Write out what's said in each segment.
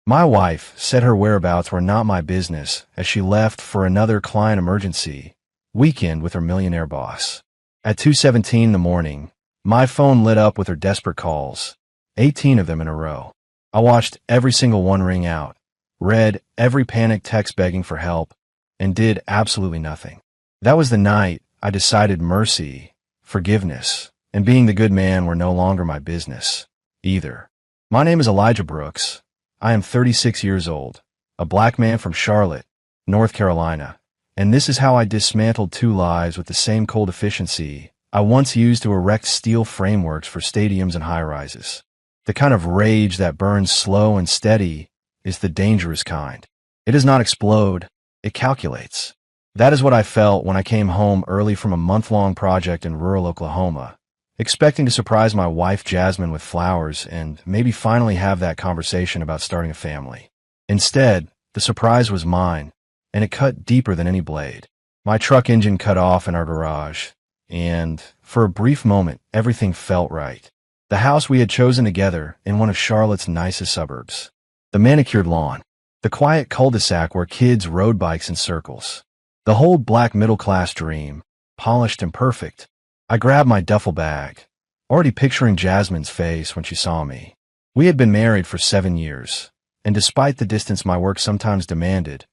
My wife said her whereabouts were not my business as she left for another client emergency weekend with her millionaire boss. At 2:17 in the morning, my phone lit up with her desperate calls, 18 of them in a row. I watched every single one ring out, read every panicked text begging for help, and did absolutely nothing. That was the night I decided mercy, forgiveness, and being the good man were no longer my business, either. My name is Elijah Brooks. I am 36 years old, a black man from Charlotte, North Carolina, and this is how I dismantled two lives with the same cold efficiency I once used to erect steel frameworks for stadiums and high-rises. The kind of rage that burns slow and steady is the dangerous kind. It does not explode, it calculates. That is what I felt when I came home early from a month-long project in rural Oklahoma, expecting to surprise my wife Jasmine with flowers and maybe finally have that conversation about starting a family. Instead, the surprise was mine, and it cut deeper than any blade. My truck engine cut off in our garage, and for a brief moment, everything felt right. The house we had chosen together in one of Charlotte's nicest suburbs. The manicured lawn. The quiet cul-de-sac where kids rode bikes in circles. The whole black middle-class dream, polished and perfect. I grabbed my duffel bag, already picturing Jasmine's face when she saw me. We had been married for 7 years, and despite the distance my work sometimes demanded,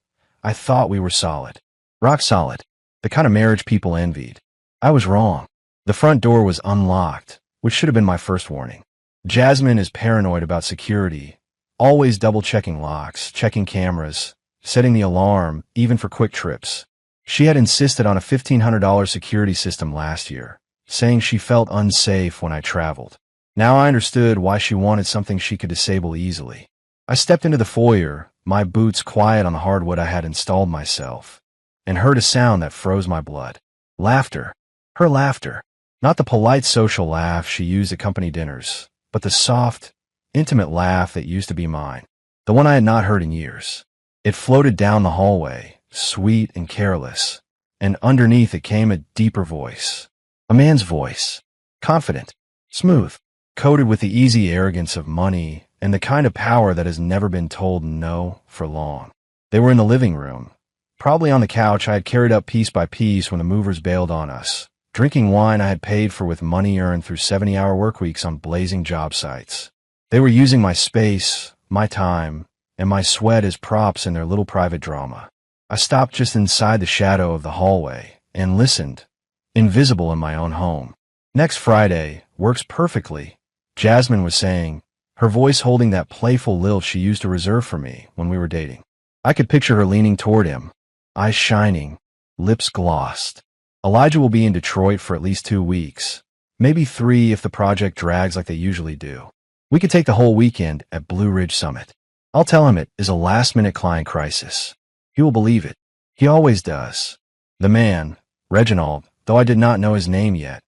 I thought we were solid. Rock solid. The kind of marriage people envied. I was wrong. The front door was unlocked, which should have been my first warning. Jasmine is paranoid about security, always double-checking locks, checking cameras, setting the alarm, even for quick trips. She had insisted on a $1,500 security system last year, saying she felt unsafe when I traveled. Now I understood why she wanted something she could disable easily. I stepped into the foyer, my boots quiet on the hardwood I had installed myself, and heard a sound that froze my blood. Laughter. Her laughter. Not the polite social laugh she used at company dinners, but the soft, intimate laugh that used to be mine. The one I had not heard in years. It floated down the hallway, sweet and careless, and underneath it came a deeper voice. A man's voice. Confident, smooth, coated with the easy arrogance of money and the kind of power that has never been told no for long. They were in the living room, probably on the couch I had carried up piece by piece when the movers bailed on us, drinking wine I had paid for with money earned through 70-hour work weeks on blazing job sites. They were using my space, my time, and my sweat as props in their little private drama. I stopped just inside the shadow of the hallway and listened, invisible in my own home. Next Friday works perfectly, Jasmine was saying, her voice holding that playful lilt she used to reserve for me when we were dating. I could picture her leaning toward him, eyes shining, lips glossed. Elijah will be in Detroit for at least 2 weeks, maybe 3 if the project drags like they usually do. We could take the whole weekend at Blue Ridge Summit. I'll tell him it is a last-minute client crisis. He will believe it. He always does. The man, Reginald, though I did not know his name yet,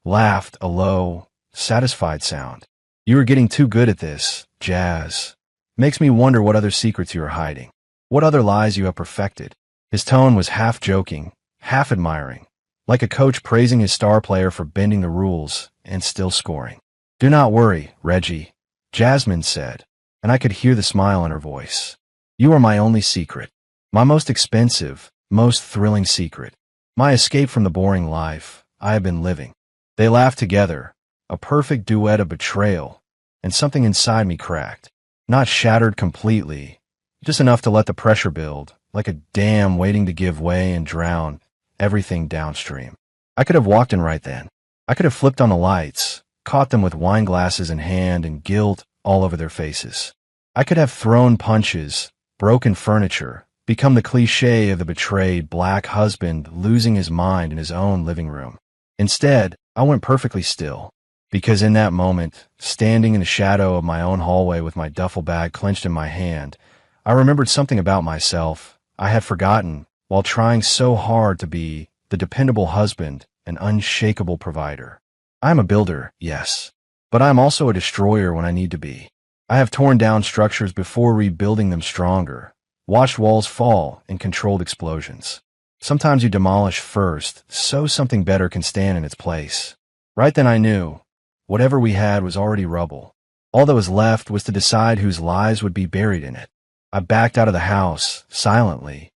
laughed a low, satisfied sound. You are getting too good at this, Jazz. Makes me wonder what other secrets you are hiding. What other lies you have perfected. His tone was half joking, half admiring, like a coach praising his star player for bending the rules and still scoring. Do not worry, Reggie, Jasmine said, and I could hear the smile in her voice. You are my only secret. My most expensive, most thrilling secret. My escape from the boring life I have been living. They laughed together, a perfect duet of betrayal, and something inside me cracked. Not shattered completely, just enough to let the pressure build, like a dam waiting to give way and drown everything downstream. I could have walked in right then. I could have flipped on the lights, caught them with wine glasses in hand and guilt all over their faces. I could have thrown punches, broken furniture, become the cliché of the betrayed black husband losing his mind in his own living room. Instead, I went perfectly still, because in that moment, standing in the shadow of my own hallway with my duffel bag clenched in my hand, I remembered something about myself I had forgotten while trying so hard to be the dependable husband and unshakable provider. I am a builder, yes, but I am also a destroyer when I need to be. I have torn down structures before rebuilding them stronger, watched walls fall and controlled explosions. Sometimes you demolish first, so something better can stand in its place. Right then I knew, whatever we had was already rubble. All that was left was to decide whose lives would be buried in it. I backed out of the house, silently,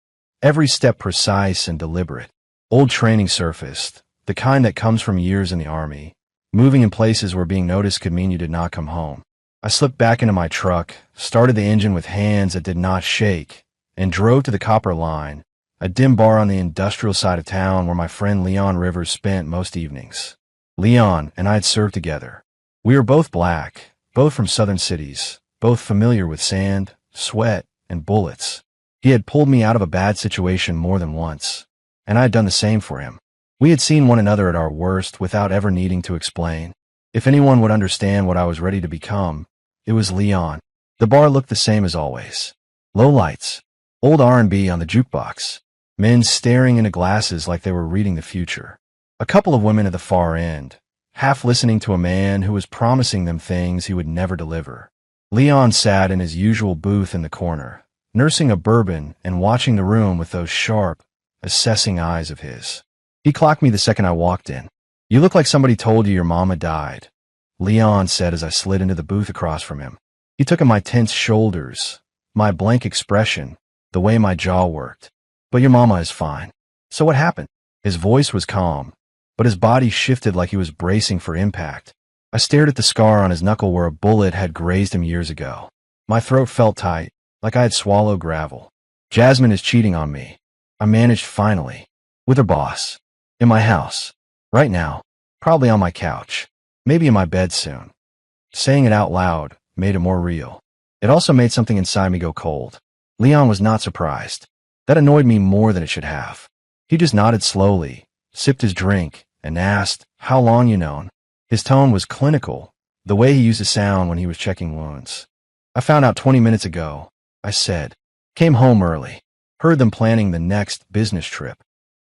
every step precise and deliberate. Old training surfaced, the kind that comes from years in the army, moving in places where being noticed could mean you did not come home. I slipped back into my truck, started the engine with hands that did not shake, and drove to the Copper Line, a dim bar on the industrial side of town where my friend Leon Rivers spent most evenings. Leon and I had served together. We were both black, both from southern cities, both familiar with sand, sweat, and bullets. He had pulled me out of a bad situation more than once, and I had done the same for him. We had seen one another at our worst without ever needing to explain. If anyone would understand what I was ready to become, it was Leon. The bar looked the same as always. Low lights, old R&B on the jukebox, men staring into glasses like they were reading the future. A couple of women at the far end, half listening to a man who was promising them things he would never deliver. Leon sat in his usual booth in the corner, nursing a bourbon and watching the room with those sharp, assessing eyes of his. He clocked me the second I walked in. "You look like somebody told you your mama died," Leon said as I slid into the booth across from him. He took in my tense shoulders, my blank expression, the way my jaw worked. "But your mama is fine. So what happened?" His voice was calm, but his body shifted like he was bracing for impact. I stared at the scar on his knuckle where a bullet had grazed him years ago. My throat felt tight, like I had swallowed gravel. "Jasmine is cheating on me," I managed finally. "With her boss. In my house. Right now. Probably on my couch. Maybe in my bed soon." Saying it out loud made it more real. It also made something inside me go cold. Leon was not surprised. That annoyed me more than it should have. He just nodded slowly, sipped his drink, and asked, "How long you known?" His tone was clinical, the way he used to sound when he was checking wounds. "I found out 20 minutes ago," I said. "Came home early. Heard them planning the next business trip.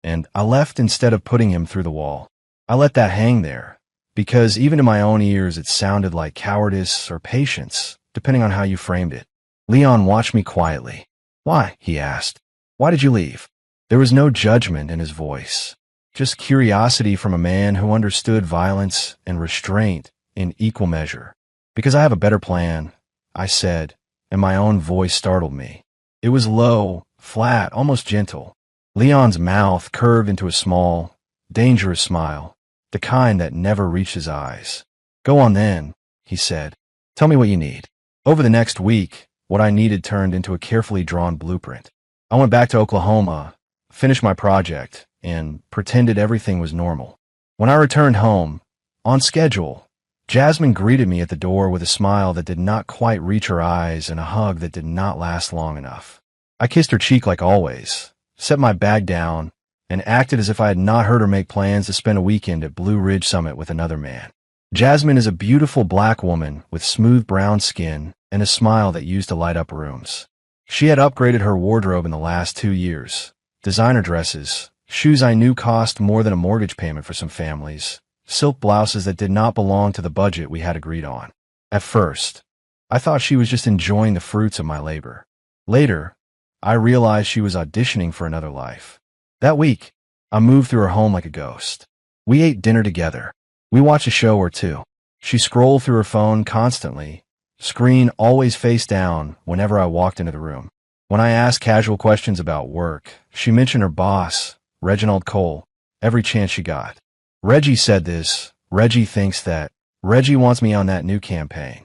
And I left instead of putting him through the wall." I let that hang there, because even in my own ears it sounded like cowardice or patience, depending on how you framed it. Leon watched me quietly. "Why?" he asked. "Why did you leave?" There was no judgment in his voice, just curiosity from a man who understood violence and restraint in equal measure. "Because I have a better plan," I said, and my own voice startled me. It was low, flat, almost gentle. Leon's mouth curved into a small, dangerous smile, the kind that never reached his eyes. "Go on then," he said. "Tell me what you need." Over the next week, what I needed turned into a carefully drawn blueprint. I went back to Oklahoma, finished my project, and pretended everything was normal. When I returned home, on schedule, Jasmine greeted me at the door with a smile that did not quite reach her eyes and a hug that did not last long enough. I kissed her cheek like always, set my bag down, and acted as if I had not heard her make plans to spend a weekend at Blue Ridge Summit with another man. Jasmine is a beautiful black woman with smooth brown skin and a smile that used to light up rooms. She had upgraded her wardrobe in the last 2 years. Designer dresses, shoes I knew cost more than a mortgage payment for some families, silk blouses that did not belong to the budget we had agreed on. At first, I thought she was just enjoying the fruits of my labor. Later, I realized she was auditioning for another life. That week, I moved through her home like a ghost. We ate dinner together. We watched a show or two. She scrolled through her phone constantly, screen always face down whenever I walked into the room. When I asked casual questions about work, she mentioned her boss, Reginald Cole, every chance she got. "Reggie said this, Reggie thinks that, Reggie wants me on that new campaign."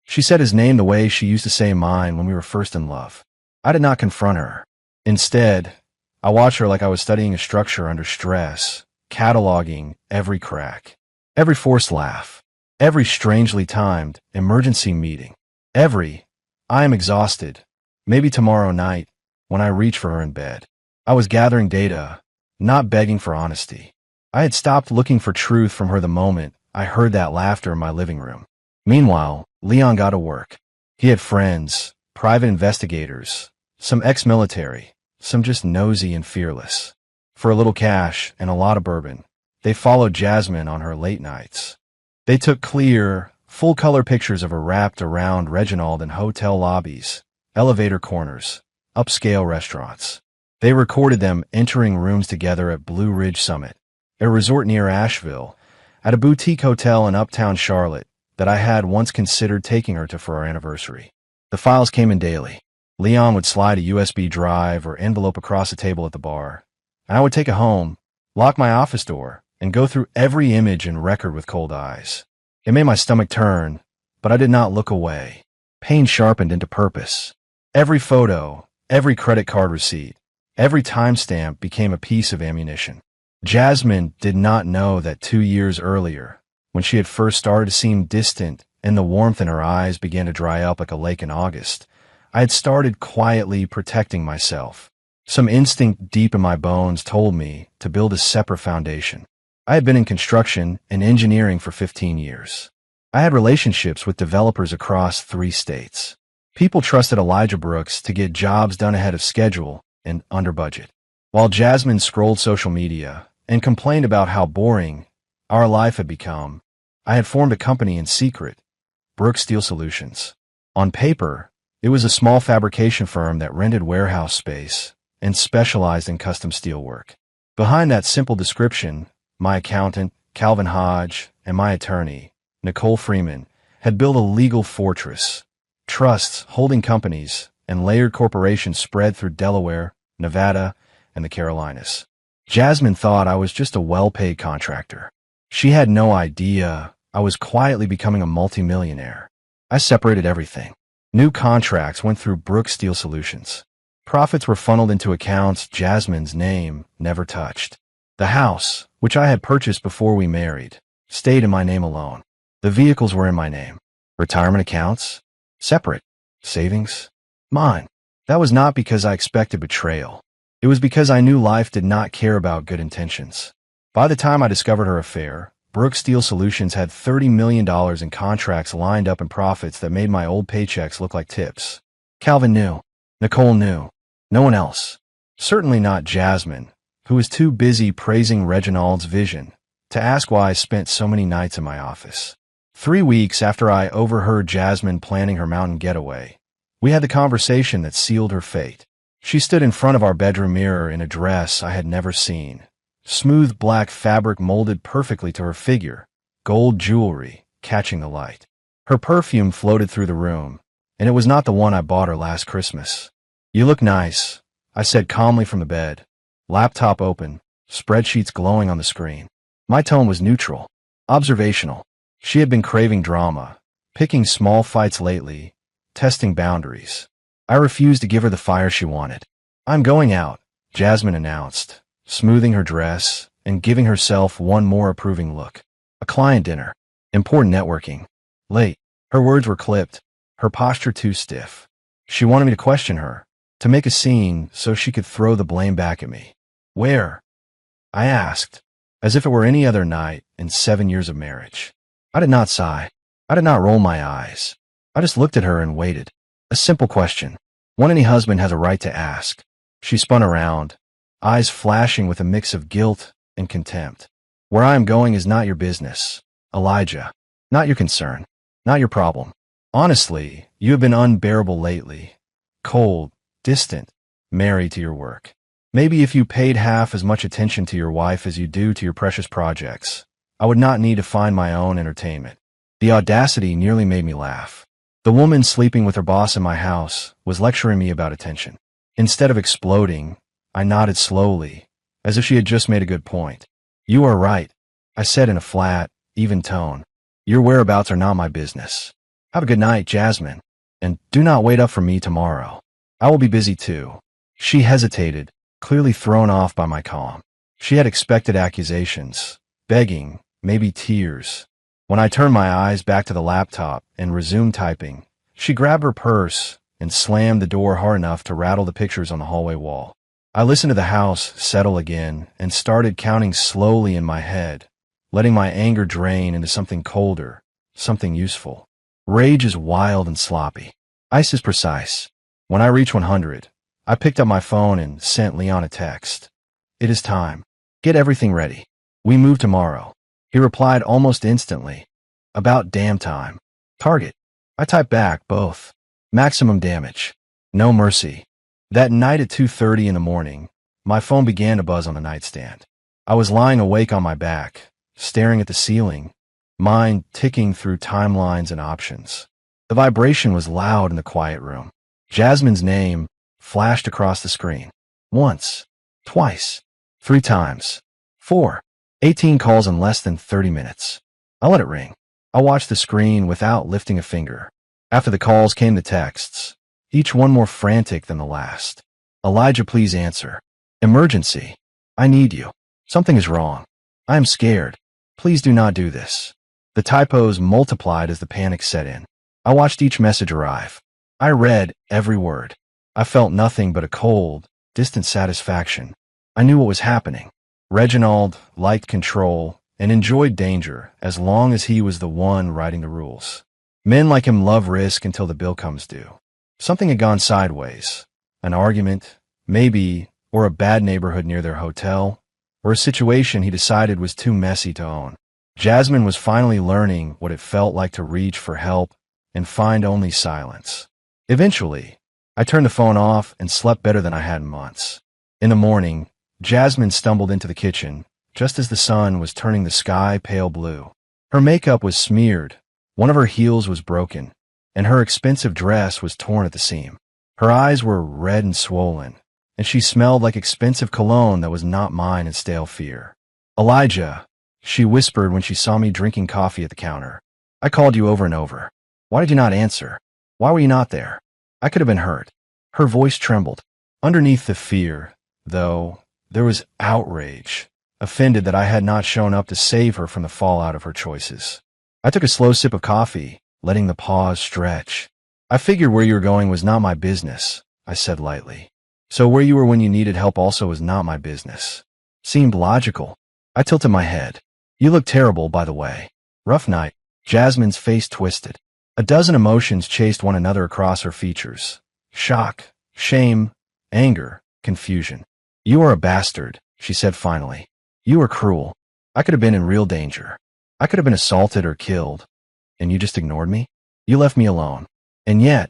She said his name the way she used to say mine when we were first in love. I did not confront her. Instead, I watched her like I was studying a structure under stress, cataloging every crack, every forced laugh, every strangely timed emergency meeting, every, "I am exhausted, maybe tomorrow night," when I reached for her in bed. I was gathering data, not begging for honesty. I had stopped looking for truth from her the moment I heard that laughter in my living room. Meanwhile, Leon got to work. He had friends, private investigators, some ex-military, some just nosy and fearless. For a little cash and a lot of bourbon, they followed Jasmine on her late nights. They took clear, full-color pictures of her wrapped around Reginald in hotel lobbies, elevator corners, upscale restaurants. They recorded them entering rooms together at Blue Ridge Summit, a resort near Asheville, at a boutique hotel in uptown Charlotte, that I had once considered taking her to for our anniversary. The files came in daily. Leon would slide a USB drive or envelope across the table at the bar, and I would take it home, lock my office door, and go through every image and record with cold eyes. It made my stomach turn, but I did not look away. Pain sharpened into purpose. Every photo, every credit card receipt, every timestamp became a piece of ammunition. Jasmine did not know that 2 years earlier, when she had first started to seem distant and the warmth in her eyes began to dry up like a lake in August, I had started quietly protecting myself. Some instinct deep in my bones told me to build a separate foundation. I had been in construction and engineering for 15 years. I had relationships with developers across 3 states. People trusted Elijah Brooks to get jobs done ahead of schedule and under budget. While Jasmine scrolled social media and complained about how boring our life had become, I had formed a company in secret, Brooks Steel Solutions. On paper, it was a small fabrication firm that rented warehouse space and specialized in custom steel work. Behind that simple description, my accountant, Calvin Hodge, and my attorney, Nicole Freeman, had built a legal fortress. Trusts, holding companies, and layered corporations spread through Delaware, Nevada, and the Carolinas. Jasmine thought I was just a well-paid contractor. She had no idea I was quietly becoming a multimillionaire. I separated everything. New contracts went through Brooks Steel Solutions. Profits were funneled into accounts Jasmine's name never touched. The house, which I had purchased before we married, stayed in my name alone. The vehicles were in my name. Retirement accounts? Separate. Savings? Mine. That was not because I expected betrayal. It was because I knew life did not care about good intentions. By the time I discovered her affair, Brooks Steel Solutions had $30 million in contracts lined up and profits that made my old paychecks look like tips. Calvin knew. Nicole knew. No one else. Certainly not Jasmine, who was too busy praising Reginald's vision to ask why I spent so many nights in my office. 3 weeks after I overheard Jasmine planning her mountain getaway, we had the conversation that sealed her fate. She stood in front of our bedroom mirror in a dress I had never seen. Smooth black fabric molded perfectly to her figure, gold jewelry catching the light. Her perfume floated through the room, and it was not the one I bought her last Christmas. "You look nice," I said calmly from the bed, laptop open, spreadsheets glowing on the screen. My tone was neutral, observational. She had been craving drama, picking small fights lately, testing boundaries. I refused to give her the fire she wanted. "I'm going out," Jasmine announced, smoothing her dress and giving herself one more approving look. "A client dinner. Important networking. Late." Her words were clipped, her posture too stiff. She wanted me to question her, to make a scene so she could throw the blame back at me. "Where?" I asked, as if it were any other night in 7 years of marriage. I did not sigh. I did not roll my eyes. I just looked at her and waited. A simple question, one any husband has a right to ask. She spun around, eyes flashing with a mix of guilt and contempt. "Where I am going is not your business, Elijah. Not your concern. Not your problem. Honestly, you have been unbearable lately. Cold, distant, married to your work. Maybe if you paid half as much attention to your wife as you do to your precious projects, I would not need to find my own entertainment." The audacity nearly made me laugh. The woman sleeping with her boss in my house was lecturing me about attention. Instead of exploding, I nodded slowly, as if she had just made a good point. "You are right," I said in a flat, even tone. "Your whereabouts are not my business. Have a good night, Jasmine, and do not wait up for me tomorrow. I will be busy too." She hesitated, clearly thrown off by my calm. She had expected accusations, begging, maybe tears. When I turned my eyes back to the laptop and resumed typing, she grabbed her purse and slammed the door hard enough to rattle the pictures on the hallway wall. I listened to the house settle again and started counting slowly in my head, letting my anger drain into something colder, something useful. Rage is wild and sloppy. Ice is precise. When I reached 100, I picked up my phone and sent Leon a text. "It is time. Get everything ready. We move tomorrow." He replied almost instantly. "About damn time." Target. I typed back, both. Maximum damage. No mercy. That night at 2:30 in the morning, my phone began to buzz on the nightstand. I was lying awake on my back, staring at the ceiling, mind ticking through timelines and options. The vibration was loud in the quiet room. Jasmine's name flashed across the screen. Once, twice, 3 times, 4, 18 calls in less than 30 minutes. I let it ring. I watched the screen without lifting a finger. After the calls came the texts, each one more frantic than the last. Elijah, please answer. Emergency. I need you. Something is wrong. I am scared. Please do not do this. The typos multiplied as the panic set in. I watched each message arrive. I read every word. I felt nothing but a cold, distant satisfaction. I knew what was happening. Reginald liked control and enjoyed danger as long as he was the one writing the rules. Men like him love risk until the bill comes due. Something had gone sideways. An argument, maybe, or a bad neighborhood near their hotel, or a situation he decided was too messy to own. Jasmine was finally learning what it felt like to reach for help and find only silence. Eventually, I turned the phone off and slept better than I had in months. In the morning, Jasmine stumbled into the kitchen just as the sun was turning the sky pale blue. Her makeup was smeared, one of her heels was broken, and her expensive dress was torn at the seam. Her eyes were red and swollen, and she smelled like expensive cologne that was not mine in stale fear. Elijah, she whispered when she saw me drinking coffee at the counter. I called you over and over. Why did you not answer? Why were you not there? I could have been hurt. Her voice trembled. Underneath the fear, though, there was outrage, offended that I had not shown up to save her from the fallout of her choices. I took a slow sip of coffee, letting the pause stretch. I figured where you were going was not my business, I said lightly. So where you were when you needed help also was not my business. Seemed logical. I tilted my head. You look terrible, by the way. Rough night. Jasmine's face twisted. A dozen emotions chased one another across her features. Shock, shame, anger, confusion. You are a bastard, she said finally. You are cruel. I could have been in real danger. I could have been assaulted or killed. And you just ignored me? You left me alone. And yet,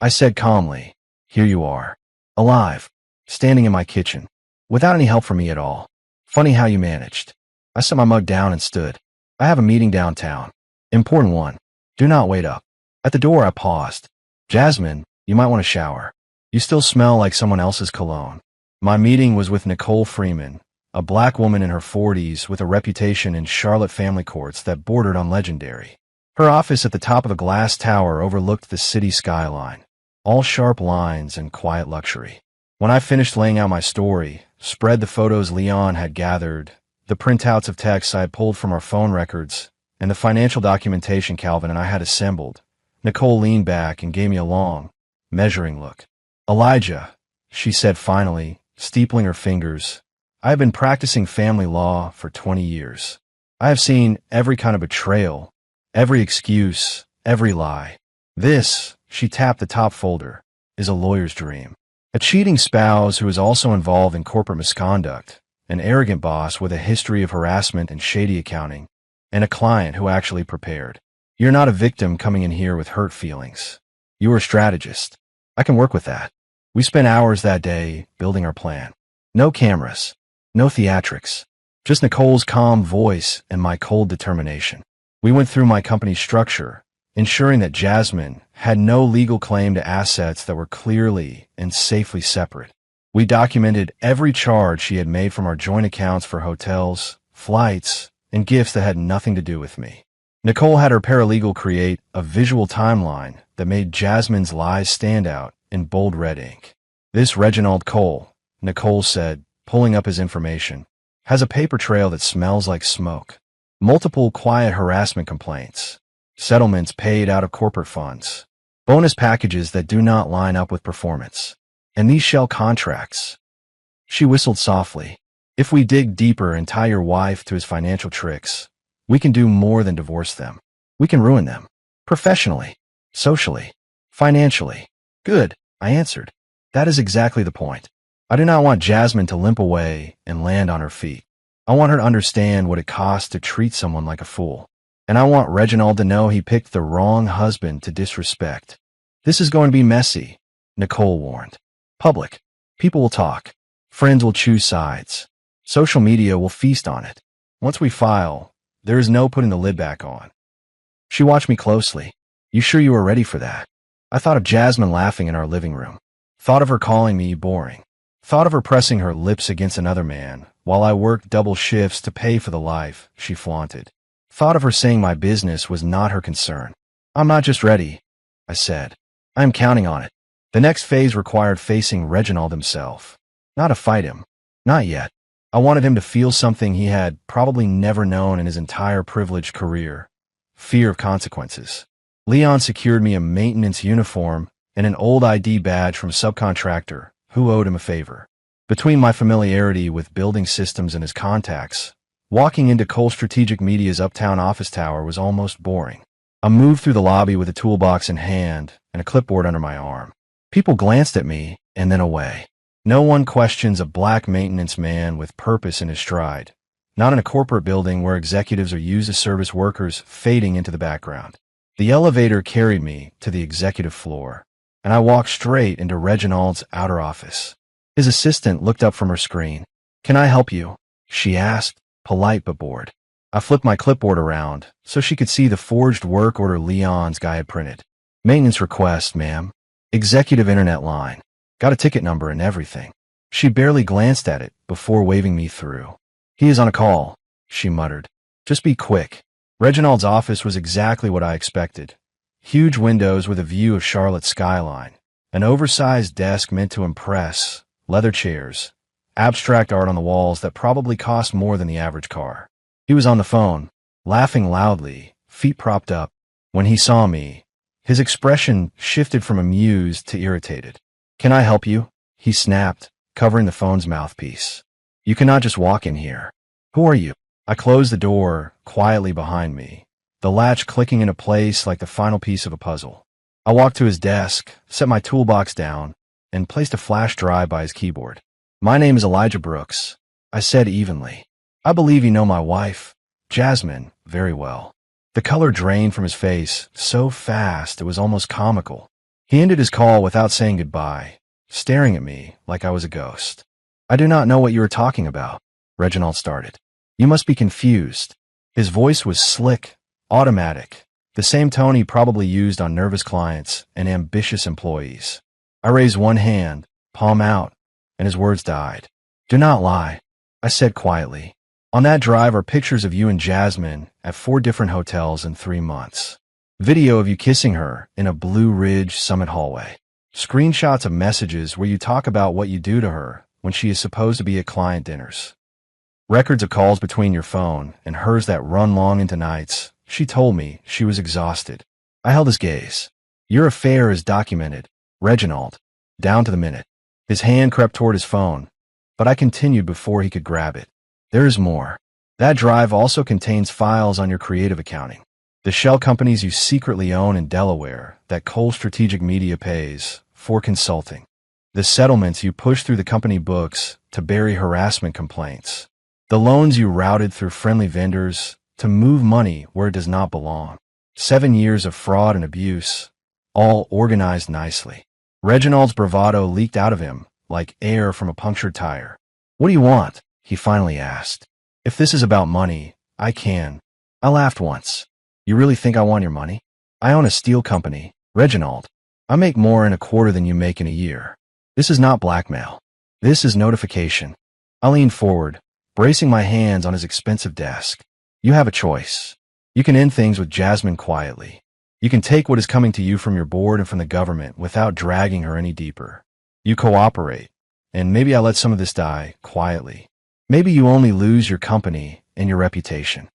I said calmly, here you are. Alive. Standing in my kitchen. Without any help from me at all. Funny how you managed. I set my mug down and stood. I have a meeting downtown. Important one. Do not wait up. At the door I paused. Jasmine, you might want to shower. You still smell like someone else's cologne. My meeting was with Nicole Freeman, a black woman in her 40s with a reputation in Charlotte family courts that bordered on legendary. Her office at the top of a glass tower overlooked the city skyline, all sharp lines and quiet luxury. When I finished laying out my story, spread the photos Leon had gathered, the printouts of texts I had pulled from our phone records, and the financial documentation Calvin and I had assembled, Nicole leaned back and gave me a long, measuring look. Elijah, she said finally, steepling her fingers, I have been practicing family law for 20 years. I have seen every kind of betrayal, every excuse, every lie. This, she tapped the top folder, is a lawyer's dream. A cheating spouse who is also involved in corporate misconduct, an arrogant boss with a history of harassment and shady accounting, and a client who actually prepared. You're not a victim coming in here with hurt feelings. You are a strategist. I can work with that. We spent hours that day building our plan. No cameras, no theatrics, just Nicole's calm voice and my cold determination. We went through my company's structure, ensuring that Jasmine had no legal claim to assets that were clearly and safely separate. We documented every charge she had made from our joint accounts for hotels, flights, and gifts that had nothing to do with me. Nicole had her paralegal create a visual timeline that made Jasmine's lies stand out in bold red ink. This Reginald Cole, Nicole said, pulling up his information, has a paper trail that smells like smoke. Multiple quiet harassment complaints, settlements paid out of corporate funds, bonus packages that do not line up with performance, and these shell contracts. She whistled softly. If we dig deeper and tie your wife to his financial tricks, we can do more than divorce them. We can ruin them. Professionally, socially, financially. Good, I answered. That is exactly the point. I do not want Jasmine to limp away and land on her feet. I want her to understand what it costs to treat someone like a fool. And I want Reginald to know he picked the wrong husband to disrespect. This is going to be messy, Nicole warned. Public. People will talk. Friends will choose sides. Social media will feast on it. Once we file, there is no putting the lid back on. She watched me closely. You sure you were ready for that? I thought of Jasmine laughing in our living room. Thought of her calling me boring. Thought of her pressing her lips against another man while I worked double shifts to pay for the life she flaunted. Thought of her saying my business was not her concern. I'm not just ready, I said. I'm counting on it. The next phase required facing Reginald himself. Not to fight him. Not yet. I wanted him to feel something he had probably never known in his entire privileged career. Fear of consequences. Leon secured me a maintenance uniform and an old ID badge from a subcontractor who owed him a favor. Between my familiarity with building systems and his contacts, walking into Cole Strategic Media's uptown office tower was almost boring. I moved through the lobby with a toolbox in hand and a clipboard under my arm. People glanced at me and then away. No one questions a black maintenance man with purpose in his stride. Not in a corporate building where executives are used as service workers fading into the background. The elevator carried me to the executive floor, and I walked straight into Reginald's outer office. His assistant looked up from her screen. "Can I help you?" she asked, polite but bored. I flipped my clipboard around so she could see the forged work order Leon's guy had printed. "Maintenance request, ma'am. Executive internet line. Got a ticket number and everything." She barely glanced at it before waving me through. "He is on a call," she muttered. "Just be quick." Reginald's office was exactly what I expected. Huge windows with a view of Charlotte's skyline. An oversized desk meant to impress. Leather chairs. Abstract art on the walls that probably cost more than the average car. He was on the phone, laughing loudly, feet propped up. When he saw me, his expression shifted from amused to irritated. "Can I help you?" he snapped, covering the phone's mouthpiece. "You cannot just walk in here." "Who are you?" I closed the door quietly behind me, the latch clicking into place like the final piece of a puzzle. I walked to his desk, set my toolbox down, and placed a flash drive by his keyboard. "My name is Elijah Brooks," I said evenly. "I believe you know my wife, Jasmine, very well." The color drained from his face so fast it was almost comical. He ended his call without saying goodbye, staring at me like I was a ghost. "I do not know what you are talking about," Reginald started. "You must be confused." His voice was slick, automatic, the same tone he probably used on nervous clients and ambitious employees. I raised one hand, palm out, and his words died. "Do not lie," I said quietly. "On that drive are pictures of you and Jasmine at 4 different hotels in 3 months. Video of you kissing her in a Blue Ridge Summit hallway. Screenshots of messages where you talk about what you do to her when she is supposed to be at client dinners. Records of calls between your phone and hers that run long into nights." She told me she was exhausted. I held his gaze. "Your affair is documented, Reginald, down to the minute." His hand crept toward his phone, but I continued before he could grab it. "There is more. That drive also contains files on your creative accounting, the shell companies you secretly own in Delaware that Cole Strategic Media pays for consulting, the settlements you push through the company books to bury harassment complaints, the loans you routed through friendly vendors to move money where it does not belong. 7 years of fraud and abuse, all organized nicely." Reginald's bravado leaked out of him like air from a punctured tire. "What do you want?" he finally asked. "If this is about money, I can." I laughed once. "You really think I want your money? I own a steel company, Reginald. I make more in a quarter than you make in a year. This is not blackmail. This is notification." I leaned forward, bracing my hands on his expensive desk. "You have a choice. You can end things with Jasmine quietly. You can take what is coming to you from your board and from the government without dragging her any deeper. You cooperate, and maybe I let some of this die quietly. Maybe you only lose your company and your reputation."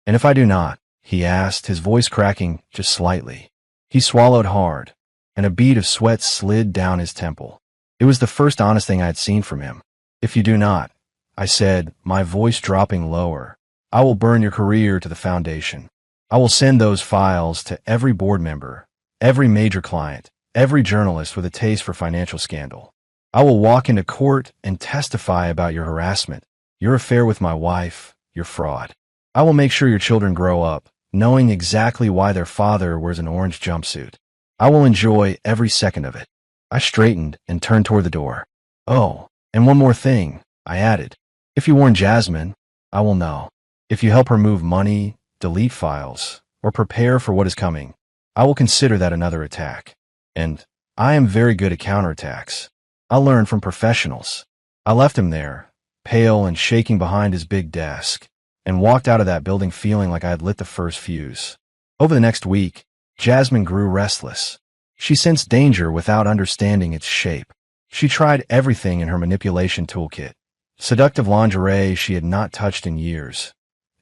"And if I do not?" he asked, his voice cracking just slightly. He swallowed hard, and a bead of sweat slid down his temple. It was the first honest thing I had seen from him. "If you do not," I said, my voice dropping lower, "I will burn your career to the foundation. I will send those files to every board member, every major client, every journalist with a taste for financial scandal. I will walk into court and testify about your harassment, your affair with my wife, your fraud. I will make sure your children grow up knowing exactly why their father wears an orange jumpsuit. I will enjoy every second of it." I straightened and turned toward the door. "Oh, and one more thing," I added. "If you warn Jasmine, I will know. If you help her move money, delete files, or prepare for what is coming, I will consider that another attack. And I am very good at counterattacks. I learn from professionals. I left him there, pale and shaking behind his big desk, and walked out of that building feeling like I had lit the first fuse. Over the next week, Jasmine grew restless. She sensed danger without understanding its shape. She tried everything in her manipulation toolkit. Seductive lingerie she had not touched in years.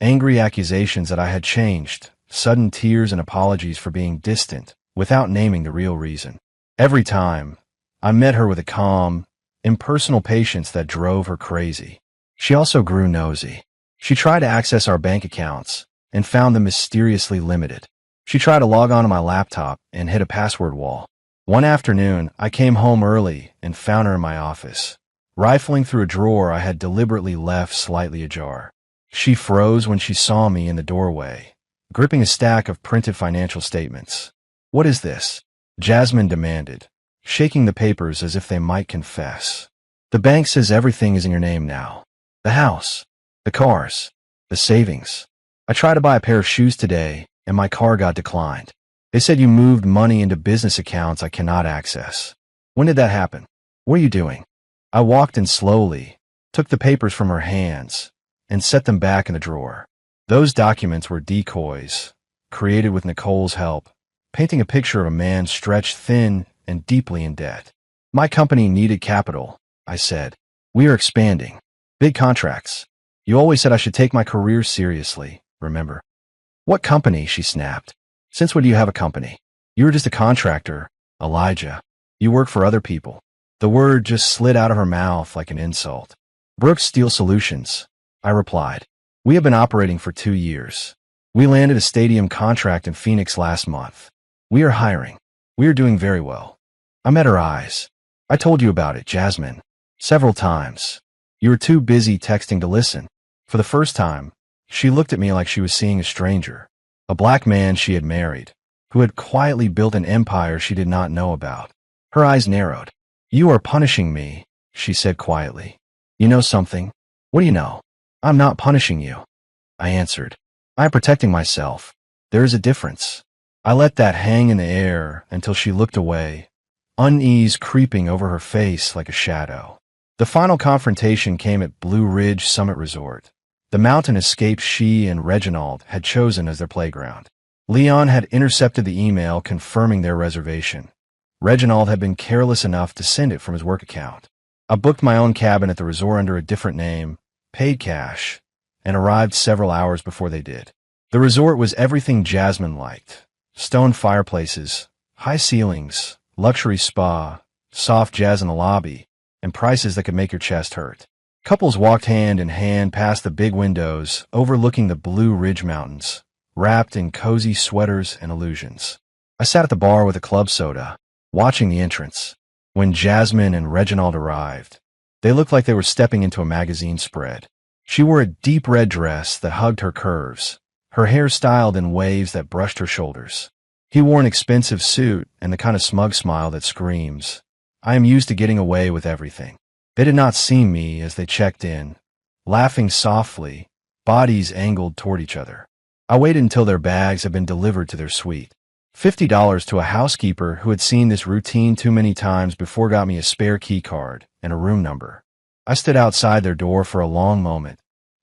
Angry accusations that I had changed. Sudden tears and apologies for being distant, without naming the real reason. Every time, I met her with a calm, impersonal patience that drove her crazy. She also grew nosy. She tried to access our bank accounts, and found them mysteriously limited. She tried to log onto my laptop and hit a password wall. One afternoon, I came home early and found her in my office, rifling through a drawer I had deliberately left slightly ajar. She froze when she saw me in the doorway, gripping a stack of printed financial statements. "What is this?" Jasmine demanded, shaking the papers as if they might confess. "The bank says everything is in your name now. The house, the cars, the savings. I tried to buy a pair of shoes today, and my car got declined. They said you moved money into business accounts I cannot access. When did that happen? What are you doing?" I walked in slowly, took the papers from her hands, and set them back in the drawer. Those documents were decoys, created with Nicole's help, painting a picture of a man stretched thin and deeply in debt. "My company needed capital," I said. "We are expanding. Big contracts. You always said I should take my career seriously, remember?" "What company?" she snapped. "Since when do you have a company? You were just a contractor, Elijah. You work for other people." The word just slid out of her mouth like an insult. "Brooks Steel Solutions," I replied. "We have been operating for 2 years. We landed a stadium contract in Phoenix last month. We are hiring. We are doing very well." I met her eyes. "I told you about it, Jasmine. Several times. You were too busy texting to listen." For the first time, she looked at me like she was seeing a stranger, a black man she had married, who had quietly built an empire she did not know about. Her eyes narrowed. "You are punishing me," she said quietly. "You know something?" "What do you know?" "I'm not punishing you," I answered. "I am protecting myself. There is a difference." I let that hang in the air until she looked away, unease creeping over her face like a shadow. The final confrontation came at Blue Ridge Summit Resort, the mountain escape she and Reginald had chosen as their playground. Leon had intercepted the email confirming their reservation. Reginald had been careless enough to send it from his work account. I booked my own cabin at the resort under a different name, paid cash, and arrived several hours before they did. The resort was everything Jasmine liked. Stone fireplaces, high ceilings, luxury spa, soft jazz in the lobby, and prices that could make your chest hurt. Couples walked hand in hand past the big windows overlooking the Blue Ridge Mountains, wrapped in cozy sweaters and illusions. I sat at the bar with a club soda, watching the entrance. When Jasmine and Reginald arrived, they looked like they were stepping into a magazine spread. She wore a deep red dress that hugged her curves, her hair styled in waves that brushed her shoulders. He wore an expensive suit and the kind of smug smile that screams, "I am used to getting away with everything." They did not see me as they checked in, laughing softly, bodies angled toward each other. I waited until their bags had been delivered to their suite. $50 to a housekeeper who had seen this routine too many times before got me a spare key card and a room number. I stood outside their door for a long moment,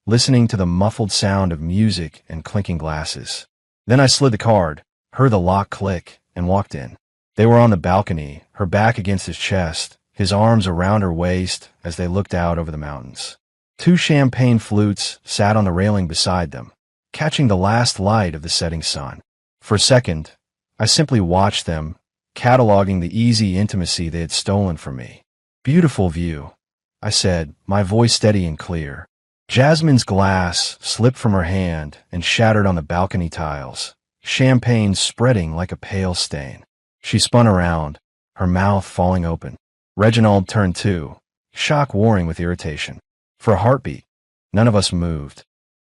listening to the muffled sound of music and clinking glasses. Then I slid the card, heard the lock click, and walked in. They were on the balcony, her back against his chest, his arms around her waist as they looked out over the mountains. 2 champagne flutes sat on the railing beside them, catching the last light of the setting sun. For a second, I simply watched them, cataloging the easy intimacy they had stolen from me. "Beautiful view," I said, my voice steady and clear. Jasmine's glass slipped from her hand and shattered on the balcony tiles, champagne spreading like a pale stain. She spun around, her mouth falling open. Reginald turned too, shock warring with irritation. For a heartbeat, none of us moved.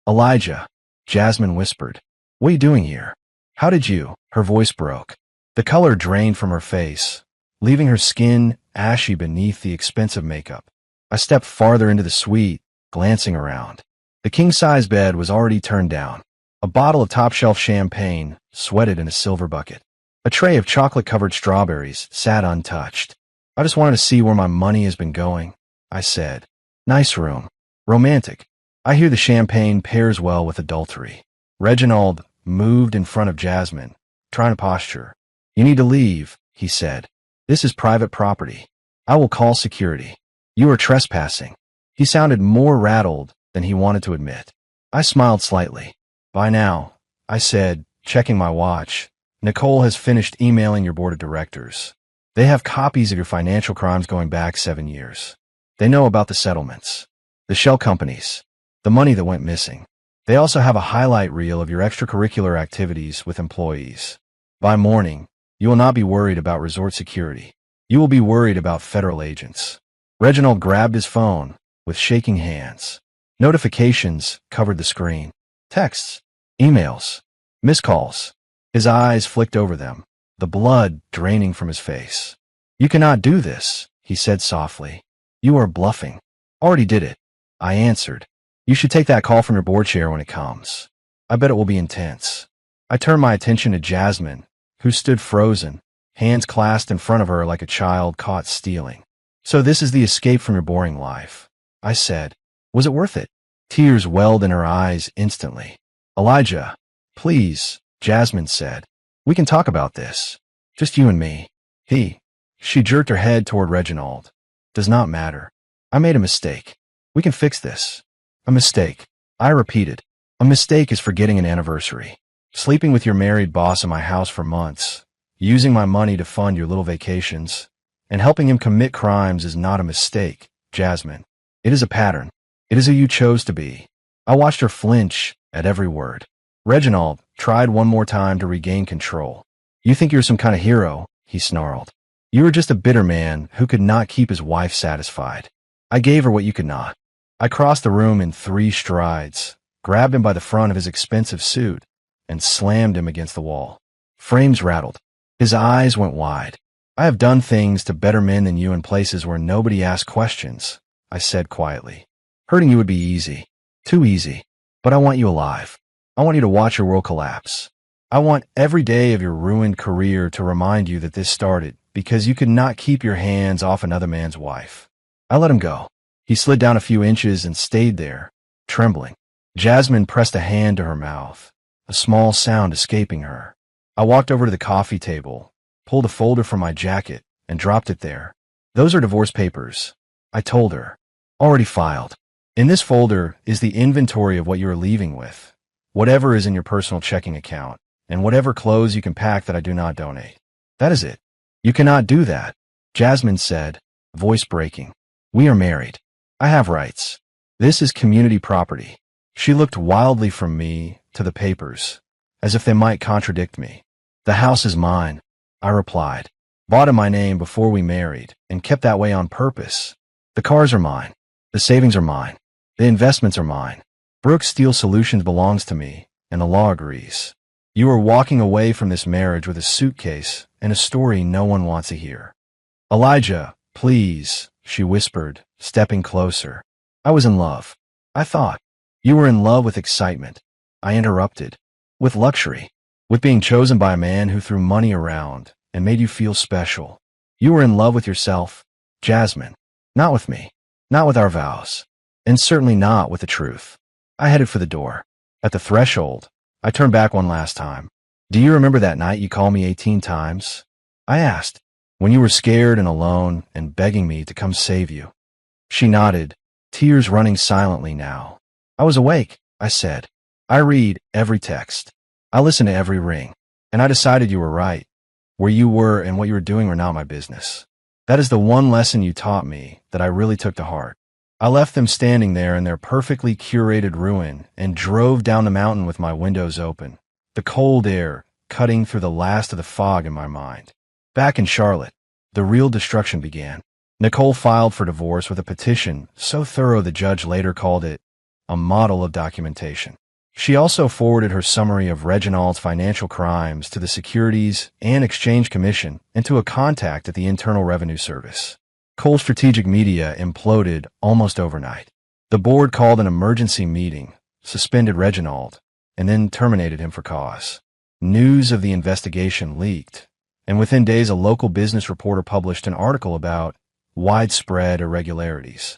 "Elijah," Jasmine whispered, "what are you doing here? How did you?" Her voice broke. The color drained from her face, leaving her skin ashy beneath the expensive makeup. I stepped farther into the suite, glancing around. The king-size bed was already turned down. A bottle of top-shelf champagne sweated in a silver bucket. A tray of chocolate-covered strawberries sat untouched. I just wanted to see where my money has been going, I said. Nice room. Romantic. I hear the champagne pairs well with adultery. Reginald moved in front of Jasmine, trying to posture. You need to leave, he said. This is private property. I will call security. You are trespassing. He sounded more rattled than he wanted to admit. I smiled slightly. By now, I said, checking my watch, Nicole has finished emailing your board of directors. They have copies of your financial crimes going back 7 years. They know about the settlements, the shell companies, the money that went missing. They also have a highlight reel of your extracurricular activities with employees. By morning, you will not be worried about resort security. You will be worried about federal agents. Reginald grabbed his phone with shaking hands. Notifications covered the screen. Texts, emails, missed calls. His eyes flicked over them, the blood draining from his face. You cannot do this, he said softly. You are bluffing. Already did it, I answered. You should take that call from your board chair when it comes. I bet it will be intense. I turned my attention to Jasmine, who stood frozen, hands clasped in front of her like a child caught stealing. So this is the escape from your boring life, I said. Was it worth it? Tears welled in her eyes instantly. Elijah, please, Jasmine said. We can talk about this. Just you and me. She jerked her head toward Reginald. Does not matter. I made a mistake. We can fix this. A mistake. I repeated. A mistake is forgetting an anniversary. Sleeping with your married boss in my house for months. Using my money to fund your little vacations. And helping him commit crimes is not a mistake, Jasmine. It is a pattern. It is who you chose to be. I watched her flinch at every word. Reginald tried one more time to regain control. You think you're some kind of hero, he snarled. You were just a bitter man who could not keep his wife satisfied. I gave her what you could not. I crossed the room in 3 strides, grabbed him by the front of his expensive suit, and slammed him against the wall. Frames rattled. His eyes went wide. I have done things to better men than you in places where nobody asked questions, I said quietly. Hurting you would be easy. Too easy. But I want you alive. I want you to watch your world collapse. I want every day of your ruined career to remind you that this started because you could not keep your hands off another man's wife. I let him go. He slid down a few inches and stayed there, trembling. Jasmine pressed a hand to her mouth, a small sound escaping her. I walked over to the coffee table, pulled a folder from my jacket, and dropped it there. Those are divorce papers, I told her. Already filed. In this folder is the inventory of what you are leaving with, whatever is in your personal checking account, and whatever clothes you can pack that I do not donate. That is it. You cannot do that, Jasmine said, voice breaking. We are married. I have rights. This is community property. She looked wildly from me to the papers, as if they might contradict me. The house is mine, I replied. Bought in my name before we married, and kept that way on purpose. The cars are mine. The savings are mine. The investments are mine. Brooks Steel Solutions belongs to me, and the law agrees. You are walking away from this marriage with a suitcase and a story no one wants to hear. Elijah, please, she whispered, stepping closer. I was in love. I thought. You were in love with excitement. I interrupted. With luxury. With being chosen by a man who threw money around and made you feel special. You were in love with yourself, Jasmine. Not with me. Not with our vows. And certainly not with the truth. I headed for the door. At the threshold, I turned back one last time. Do you remember that night you called me 18 times? I asked, when you were scared and alone and begging me to come save you. She nodded, tears running silently now. I was awake, I said. I read every text. I listened to every ring. And I decided you were right. Where you were and what you were doing were not my business. That is the one lesson you taught me that I really took to heart. I left them standing there in their perfectly curated ruin and drove down the mountain with my windows open, the cold air cutting through the last of the fog in my mind. Back in Charlotte, the real destruction began. Nicole filed for divorce with a petition so thorough the judge later called it a model of documentation. She also forwarded her summary of Reginald's financial crimes to the Securities and Exchange Commission and to a contact at the Internal Revenue Service. Cole's strategic media imploded almost overnight. The board called an emergency meeting, suspended Reginald, and then terminated him for cause. News of the investigation leaked, and within days a local business reporter published an article about widespread irregularities.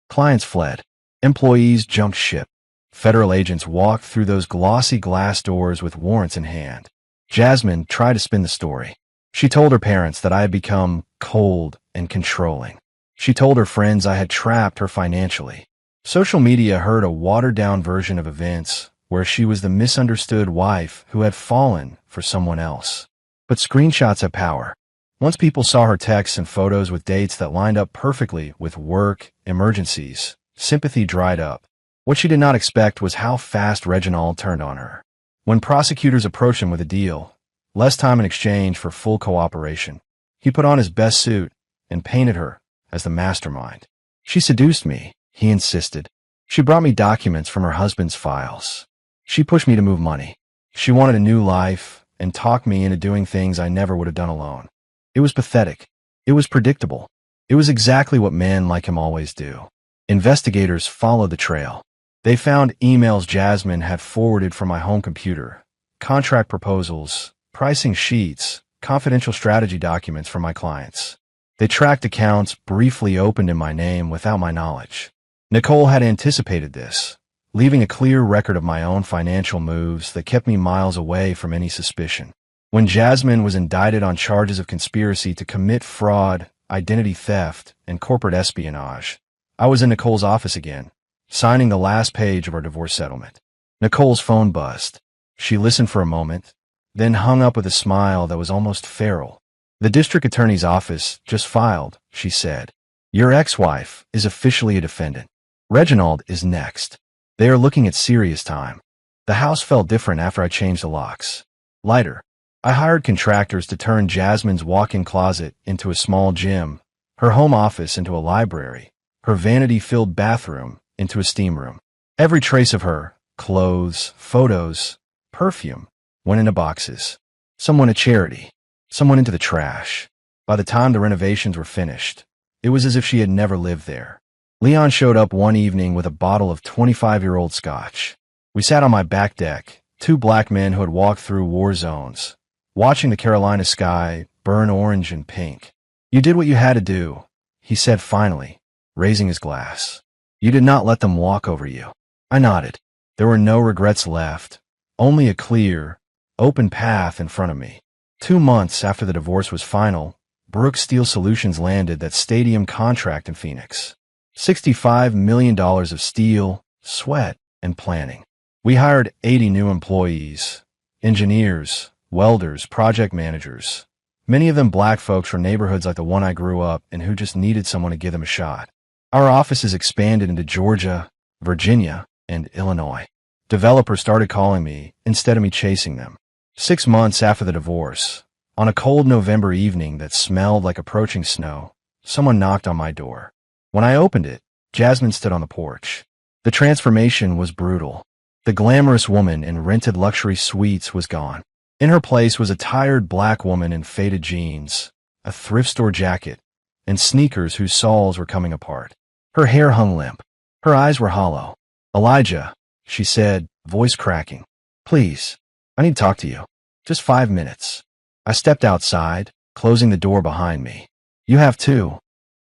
Clients fled. Employees jumped ship. Federal agents walked through those glossy glass doors with warrants in hand. Jasmine tried to spin the story. She told her parents that I had become cold and controlling. She told her friends I had trapped her financially. Social media heard a watered-down version of events where she was the misunderstood wife who had fallen for someone else. But screenshots have power. Once people saw her texts and photos with dates that lined up perfectly with work, emergencies, sympathy dried up. What she did not expect was how fast Reginald turned on her. When prosecutors approached him with a deal, less time in exchange for full cooperation, he put on his best suit and painted her as the mastermind. She seduced me, he insisted. She brought me documents from her husband's files. She pushed me to move money. She wanted a new life and talked me into doing things I never would have done alone. It was pathetic. It was predictable. It was exactly what men like him always do. Investigators followed the trail. They found emails Jasmine had forwarded from my home computer, contract proposals, pricing sheets, confidential strategy documents from my clients. They tracked accounts briefly opened in my name without my knowledge. Nicole had anticipated this, leaving a clear record of my own financial moves that kept me miles away from any suspicion. When Jasmine was indicted on charges of conspiracy to commit fraud, identity theft, and corporate espionage, I was in Nicole's office again, signing the last page of our divorce settlement. Nicole's phone buzzed. She listened for a moment, then hung up with a smile that was almost feral. "The district attorney's office just filed," she said. "Your ex-wife is officially a defendant. Reginald is next. They are looking at serious time." The house felt different after I changed the locks. Lighter. I hired contractors to turn Jasmine's walk-in closet into a small gym, her home office into a library, her vanity-filled bathroom into a steam room. Every trace of her, clothes, photos, perfume, went into boxes. Some went to charity, some went into the trash. By the time the renovations were finished, it was as if she had never lived there. Leon showed up one evening with a bottle of 25-year-old scotch. We sat on my back deck, two black men who had walked through war zones, watching the Carolina sky burn orange and pink. "You did what you had to do," he said finally, raising his glass. "You did not let them walk over you." I nodded. There were no regrets left, only a clear, open path in front of me. 2 months after the divorce was final, Brooks Steel Solutions landed that stadium contract in Phoenix. $65 million of steel, sweat, and planning. We hired 80 new employees, engineers, welders, project managers, many of them black folks from neighborhoods like the one I grew up in who just needed someone to give them a shot. Our offices expanded into Georgia, Virginia, and Illinois. Developers started calling me instead of me chasing them. 6 months after the divorce, on a cold November evening that smelled like approaching snow, someone knocked on my door. When I opened it, Jasmine stood on the porch. The transformation was brutal. The glamorous woman in rented luxury suites was gone. In her place was a tired black woman in faded jeans, a thrift store jacket, and sneakers whose soles were coming apart. Her hair hung limp. Her eyes were hollow. "Elijah," she said, voice cracking. "Please, I need to talk to you. Just 5 minutes." I stepped outside, closing the door behind me. "You have too,"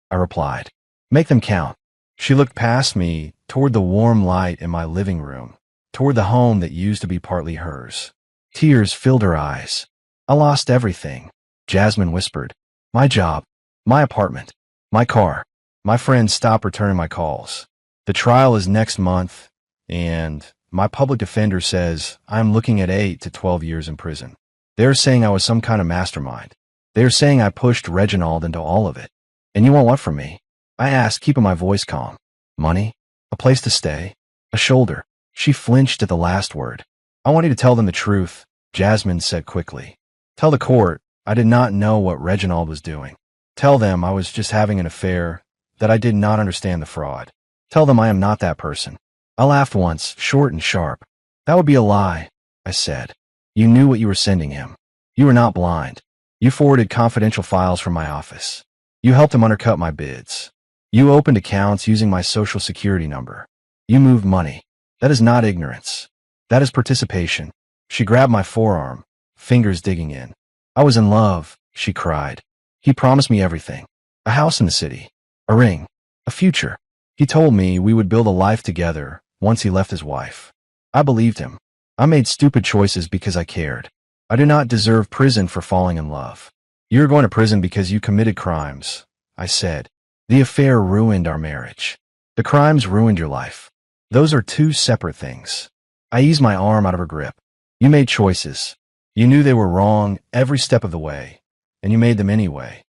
I replied. "Make them count." She looked past me toward the warm light in my living room, toward the home that used to be partly hers. Tears filled her eyes. "I lost everything," Jasmine whispered. "My job, my apartment, my car. My friends stopped returning my calls. The trial is next month, and my public defender says I'm looking at 8 to 12 years in prison. They're saying I was some kind of mastermind. They're saying I pushed Reginald into all of it. And you want what from me?" I asked, keeping my voice calm. "Money? A place to stay? A shoulder?" She flinched at the last word. "I want you to tell them the truth," Jasmine said quickly. "Tell the court I did not know what Reginald was doing. Tell them I was just having an affair, that I did not understand the fraud. Tell them I am not that person." I laughed once, short and sharp. "That would be a lie," I said. "You knew what you were sending him. You were not blind. You forwarded confidential files from my office. You helped him undercut my bids. You opened accounts using my social security number. You moved money. That is not ignorance. That is participation." She grabbed my forearm, fingers digging in. I was in love, she cried. He promised me everything. A house in the city, a ring, a future. He told me we would build a life together once he left his wife. I believed him. I made stupid choices because I cared. I do not deserve prison for falling in love. You're going to prison because you committed crimes, I said. The affair ruined our marriage. The crimes ruined your life. Those are two separate things. I eased my arm out of her grip. You made choices. You knew they were wrong every step of the way, and you made them anyway.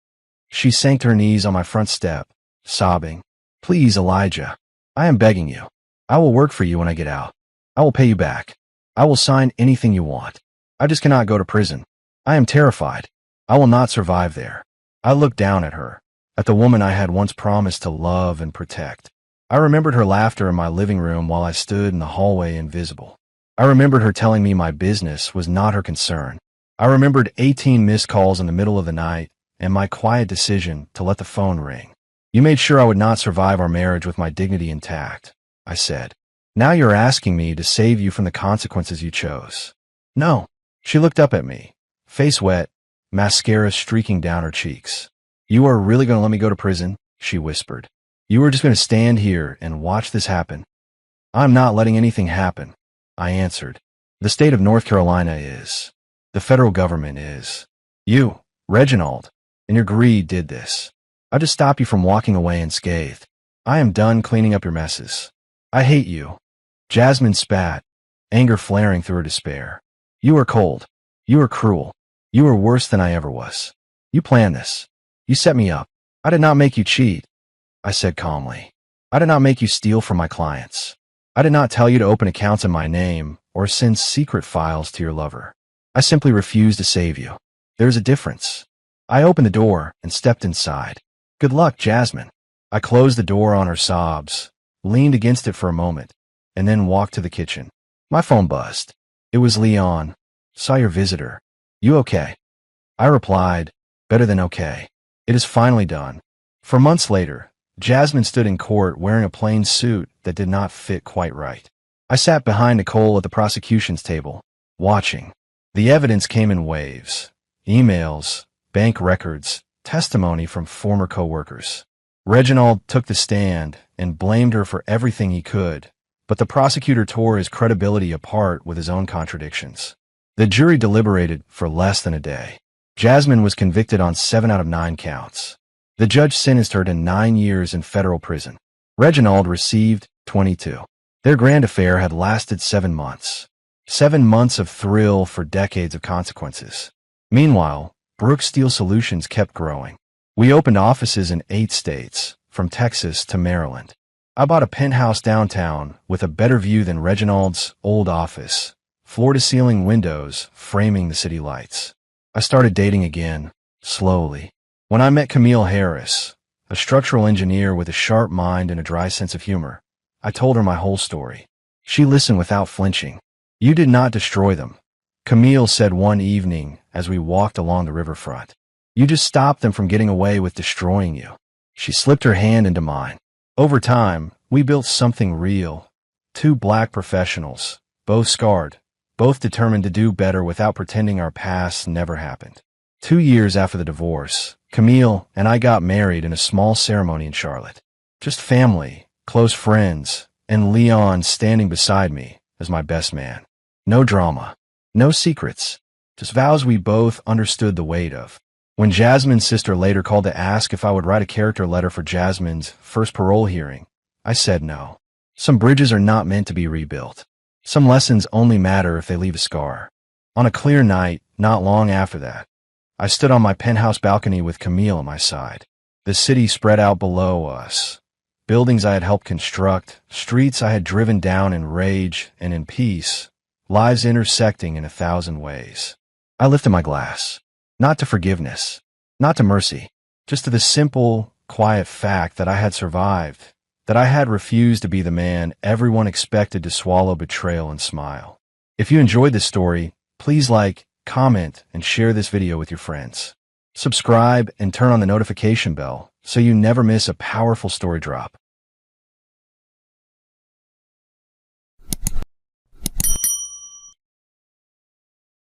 She sank to her knees on my front step, sobbing. Please, Elijah, I am begging you. I will work for you when I get out. I will pay you back. I will sign anything you want. I just cannot go to prison. I am terrified. I will not survive there. I looked down at her, at the woman I had once promised to love and protect. I remembered her laughter in my living room while I stood in the hallway invisible. I remembered her telling me my business was not her concern. I remembered 18 missed calls in the middle of the night and my quiet decision to let the phone ring. You made sure I would not survive our marriage with my dignity intact, I said. Now you're asking me to save you from the consequences you chose. No. She looked up at me, face wet, mascara streaking down her cheeks. You are really going to let me go to prison? She whispered. You are just going to stand here and watch this happen? I'm not letting anything happen, I answered. The state of North Carolina is. The federal government is. You, Reginald, and your greed did this. I just stopped you from walking away unscathed. I am done cleaning up your messes. I hate you. Jasmine spat, anger flaring through her despair. You are cold. You are cruel. You are worse than I ever was. You planned this. You set me up. I did not make you cheat, I said calmly. I did not make you steal from my clients. I did not tell you to open accounts in my name or send secret files to your lover. I simply refused to save you. There's a difference. I opened the door and stepped inside. Good luck, Jasmine. I closed the door on her sobs, leaned against it for a moment, and then walked to the kitchen. My phone buzzed. It was Leon. Saw your visitor. You okay? I replied, better than okay. It is finally done. For months later, Jasmine stood in court wearing a plain suit that did not fit quite right. I sat behind Nicole at the prosecution's table, watching. The evidence came in waves. Emails, bank records, testimony from former co-workers. Reginald took the stand and blamed her for everything he could, but the prosecutor tore his credibility apart with his own contradictions. The jury deliberated for less than a day. Jasmine was convicted on 7 out of 9 counts. The judge sentenced her to 9 years in federal prison. Reginald received 22. Their grand affair had lasted 7 months. 7 months of thrill for decades of consequences. Meanwhile, Brooks Steel Solutions kept growing. We opened offices in 8 states, from Texas to Maryland. I bought a penthouse downtown with a better view than Reginald's old office, floor-to-ceiling windows framing the city lights. I started dating again, slowly. When I met Camille Harris, a structural engineer with a sharp mind and a dry sense of humor, I told her my whole story. She listened without flinching. You did not destroy them, Camille said one evening as we walked along the riverfront. You just stopped them from getting away with destroying you. She slipped her hand into mine. Over time, we built something real. 2 black professionals, both scarred, both determined to do better without pretending our past never happened. 2 years after the divorce, Camille and I got married in a small ceremony in Charlotte. Just family, close friends, and Leon standing beside me as my best man. No drama, no secrets, just vows we both understood the weight of. When Jasmine's sister later called to ask if I would write a character letter for Jasmine's first parole hearing, I said no. Some bridges are not meant to be rebuilt. Some lessons only matter if they leave a scar. On a clear night, not long after that, I stood on my penthouse balcony with Camille at my side. The city spread out below us. Buildings I had helped construct, streets I had driven down in rage and in peace, lives intersecting in 1,000 ways. I lifted my glass. Not to forgiveness, not to mercy, just to the simple, quiet fact that I had survived, that I had refused to be the man everyone expected to swallow betrayal and smile. If you enjoyed this story, please like, comment, and share this video with your friends. Subscribe and turn on the notification bell so you never miss a powerful story drop.